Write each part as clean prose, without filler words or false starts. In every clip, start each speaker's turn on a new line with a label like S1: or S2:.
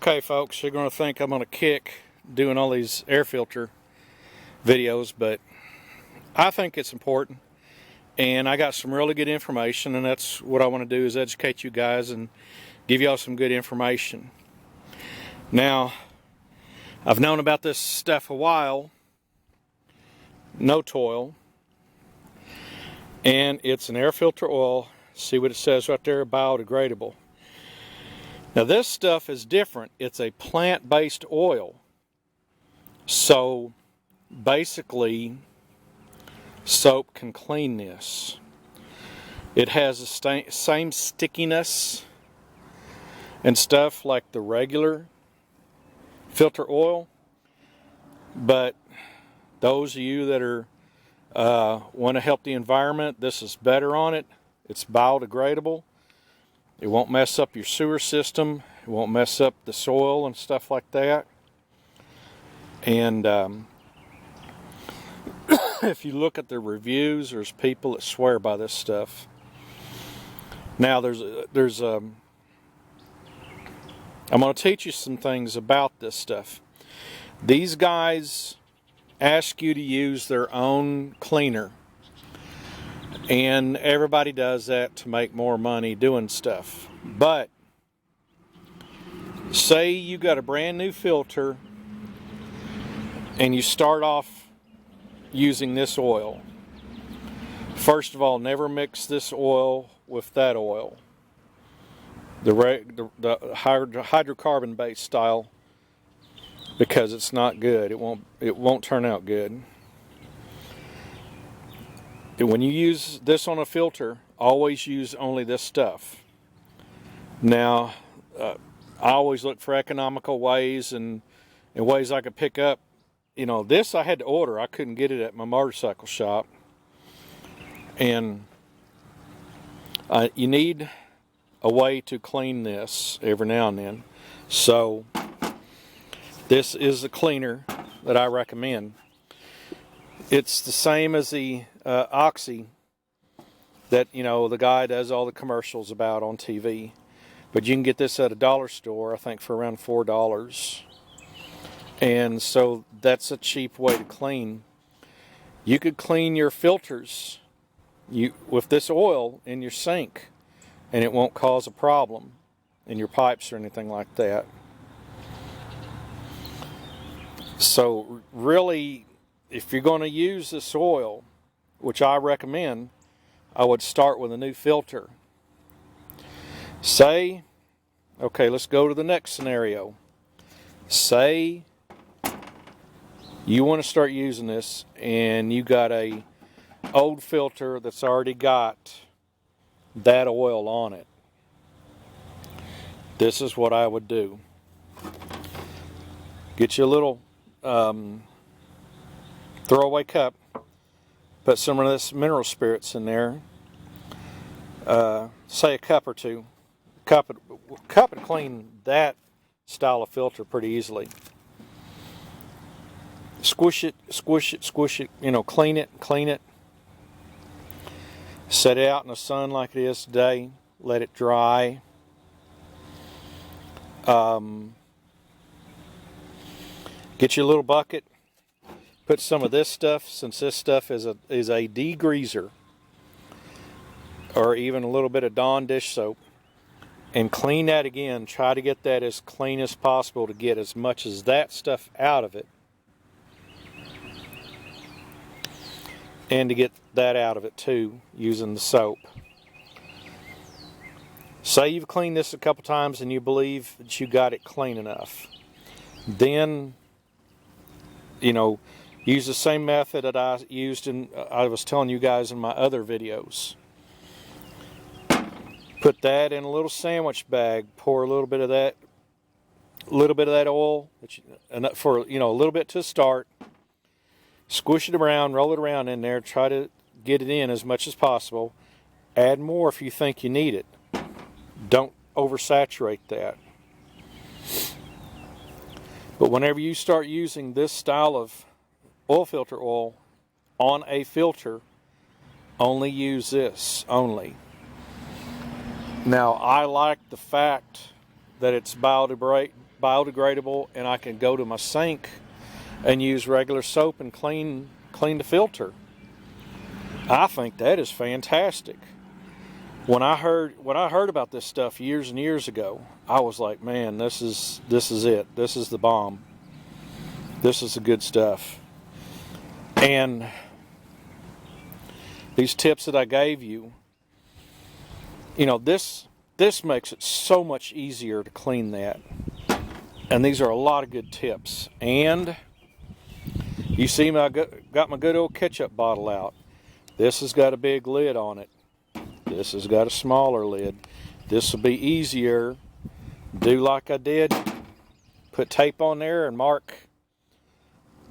S1: Okay, folks, you're going to think I'm on a kick doing all these air filter videos, but I think it's important, and I got some really good information, and that's what I want to do, is educate you guys and give y'all some good information. Now, I've known about this stuff a while, No Toil, and it's an air filter oil. See what it says right there, biodegradable. Now this stuff is different. It's a plant-based oil. So basically, soap can clean this. It has the same stickiness and stuff like the regular filter oil, but those of you that are want to help the environment, this is better on it. It's biodegradable. It won't mess up your sewer system. It won't mess up the soil and stuff like that. And if you look at the reviews, there's people that swear by this stuff. Now I'm going to teach you some things about this stuff. These guys ask you to use their own cleaner, and everybody does that to make more money doing stuff. But say you got a brand new filter and you start off using this oil. First of all, never mix this oil with that oil, the hydrocarbon based style, because it's not good. It won't turn out good. When you use this on a filter, always use only this stuff. Now, I always look for economical ways and ways I could pick up. You know, this I had to order. I couldn't get it at my motorcycle shop. And you need a way to clean this every now and then. So, this is the cleaner that I recommend. It's the same as the Oxy that, you know, the guy does all the commercials about on TV. But you can get this at a dollar store, I think, for around $4. And so that's a cheap way to clean. You could clean your filters with this oil in your sink, and it won't cause a problem in your pipes or anything like that. So really, if you're going to use this oil, which I recommend, I would start with a new filter. Say, okay, let's go to the next scenario. Say you want to start using this and you got a old filter that's already got that oil on it. This is what I would do. Get you a little throwaway cup, put some of this mineral spirits in there, say a cup or two. Cup would clean that style of filter pretty easily. Squish it, you know, clean it. Set it out in the sun like it is today, let it dry. Get you a little bucket, put some of this stuff, since this stuff is a degreaser, or even a little bit of Dawn dish soap, and clean that again. Try to get that as clean as possible to get as much as that stuff out of it, and to get that out of it too, using the soap. Say you've cleaned this a couple times and you believe that you got it clean enough. Then, you know, use the same method that I used I was telling you guys in my other videos. Put that in a little sandwich bag. Pour a little bit of that oil, for, you know, a little bit to start. Squish it around, roll it around in there. Try to get it in as much as possible. Add more if you think you need it. Don't oversaturate that. But whenever you start using this style of oil filter oil on a filter, only use this only. Now, I like the fact that it's biodegradable biodegradable, and I can go to my sink and use regular soap and clean the filter. I think that is fantastic. When I heard about this stuff years and years ago, I was like, man, this is it. This is the bomb. This is the good stuff. And these tips that I gave you, you know, this makes it so much easier to clean that. And these are a lot of good tips. And you see, I got my good old ketchup bottle out. This has got a big lid on it. This has got a smaller lid. This will be easier. Do like I did. Put tape on there and mark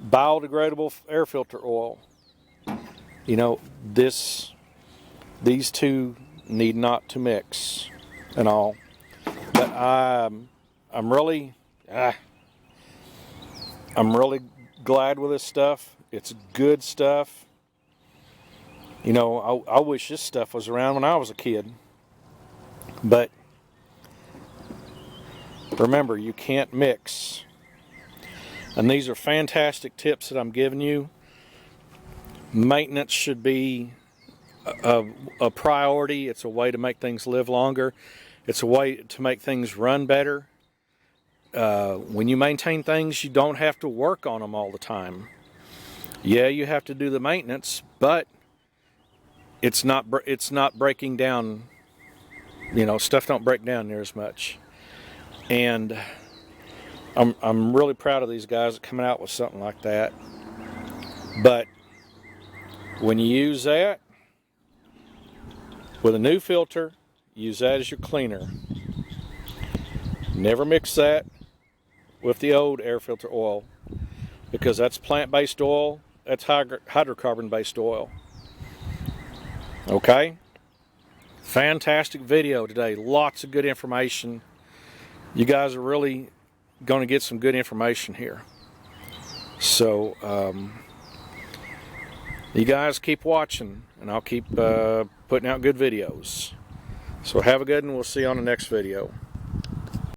S1: biodegradable air filter oil. You know, these two need not to mix and all. But I'm really glad with this stuff. It's good stuff. You know, I wish this stuff was around when I was a kid. But remember, you can't mix. And these are fantastic tips that I'm giving you. Maintenance should be a priority. It's a way to make things live longer. It's a way to make things run better. When you maintain things, you don't have to work on them all the time. Yeah, you have to do the maintenance, but it's not breaking down. You know, stuff don't break down near as much. And I'm really proud of these guys coming out with something like that. But when you use that with a new filter, use that as your cleaner. Never mix that with the old air filter oil, because that's plant-based oil. That's hydrocarbon-based oil. Okay? Fantastic video today. Lots of good information. You guys are really going to get some good information here. So, you guys keep watching, and I'll keep putting out good videos. So have a good one. We'll see you on the next video.